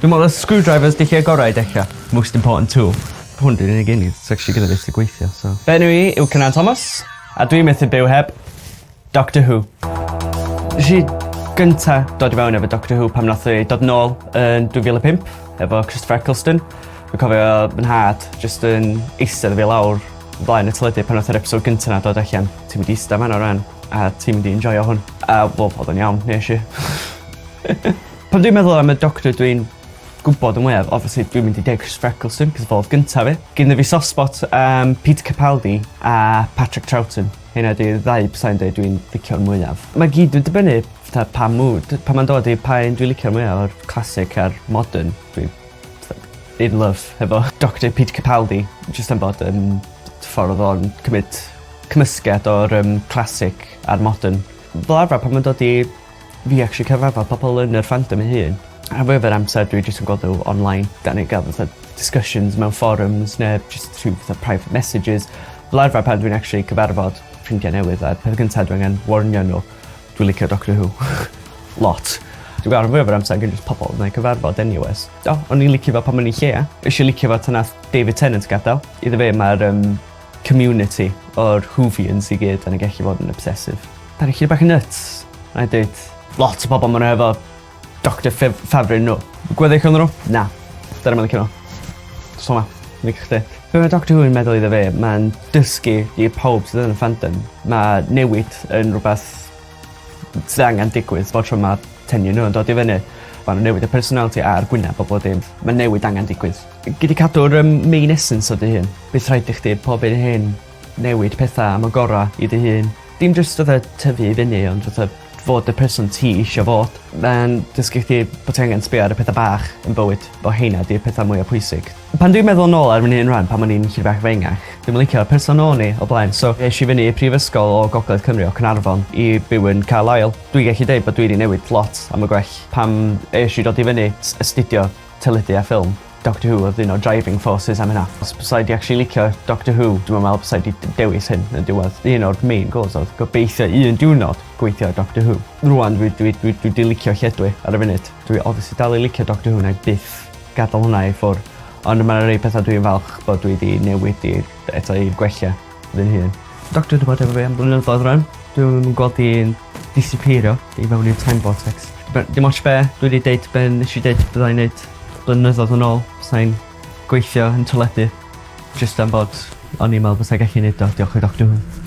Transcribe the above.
Dwi'n meddwl y screwdrivers di lle gorau i dechrau. Most important tool. Hwn dwi'n unig unig, it's actually gyda ddysgu gweithio, so. Fe nhw i yw Cynan Thomas, a dwi'n methu byw heb Doctor Who. Nes i gynta dod i fewn efo Doctor Who pam nath i dod nôl yn 2005 efo Christopher Eccleston. Dwi'n cofio fy nhad jyst yn eistedd fi lawr blaen y teledu pan nath yr episode gynta na dod allan. Ti'n mynd i eistedd man o ran, a ti'n mynd i enjoyo hwn. A wel, oedd yn iawn, nes i. Pan dwi'n meddwl am y Doctor dwi'n gwybod yn mwyaf, obviously dwi'n mynd i deg Christopher Eccleston, cos fodd gynta fi. Gynna fi soft spot Peter Capaldi a Patrick Troughton. Hynna di ddau bysau'n dweud dwi'n licio'r mwyaf. Mae gyd yn dibynnu pa mood, pa ma'n dod i pa un dwi'n licio'r mwyaf o'r classic a'r modern. Dwi'n in love efo Dr Peter Capaldi, jyst am bod yn ffordd o'n cymryd cymysged o'r classic a'r modern. Fel arfer pan ma'n dod i fi actually cyfarfod pobl yn yr fandom ei hun. A fwy o'r amser dwi jyst yn gweld nhw online. Da ni gael discussions mewn forums neu just through private messages. Fel arfer pan dwi'n actually cyfarfod ffrindiau newydd a'r peth gyntaf dwi'n angen warnio nhw. Dwi'n licio Doctor Who. Lot. Dwi'n gael fwy o'r amser gan just pobl neu cyfarfod anyways. O'n i'n licio fo pan ma'n i lle. Eisiau licio fo tan nath David Tennant gadael. Iddo fe mae'r community o'r Whovians i gyd yn y gallu fod yn obsessive. Da ni chi bach yn nuts. Na i dweud lot o bobl ma'n efo Doctor ffafryn nhw. Gweddill o'n nhw? Na. Dyna mae'n licio nhw. So ma, licio chdi. Be mae Doctor Who yn meddwl iddo fe, mae'n dysgu i pawb sydd yn y fandom. Mae newid yn rhywbeth sydd angen digwydd, bod tro mae tenio nhw yn dod i fyny. Mae'n newid y personality a'r gwyneb o bod dim. Mae newid angen digwydd. Gyd i cadw'r main essence o dy hun. Bydd rhaid i chdi pob un hyn newid pethau am y gorau i dy hun. Dim jyst oedd tyfu i fyny, ond oedd fod y person ti eisiau fod. Mae'n dysgu chdi bod ti angen sbio ar y pethau bach yn bywyd, bod heina di'r pethau mwyaf pwysig. Pan dwi'n meddwl nôl ar fyny yn rhan, pan ma'n i'n llyfr bach fengach, dwi'n licio'r person o'n i o blaen. So, eisiau fyny i Prifysgol o Gogledd Cymru o Caernarfon i byw yn Carlisle. Dwi'n gallu dweud bod dwi wedi newid lot am y gwell. Pam eisiau dod i fyny astudio teledu a ffilm, Doctor Who oedd un o driving forces am hynna. Os bysai di actually licio Doctor Who, dwi'n meddwl bysai di dewis hyn yn diwedd. Un o'r main goals oedd gobeithio un diwrnod gweithio Doctor Who. Rwan dwi di licio lledwi ar y funud. Dwi obviously dal i licio Doctor Who na i byth gadael hwnna i ffwr. Ond mae'n rhai pethau dwi'n falch bod dwi wedi newid eto i'r gwella fy hun. Doctor wedi bod efo fi am blynyddoedd rhan. Dwi'n gweld i'n disappeario i fewn i'r time vortex. Dim ots be, dwi wedi deud be nes i deud byddai'n neud blynyddoedd yn ôl. Sa'n gweithio yn teledu. Just am bod o'n i'n meddwl bysai gallu neud o. Diolch i Doctor Who.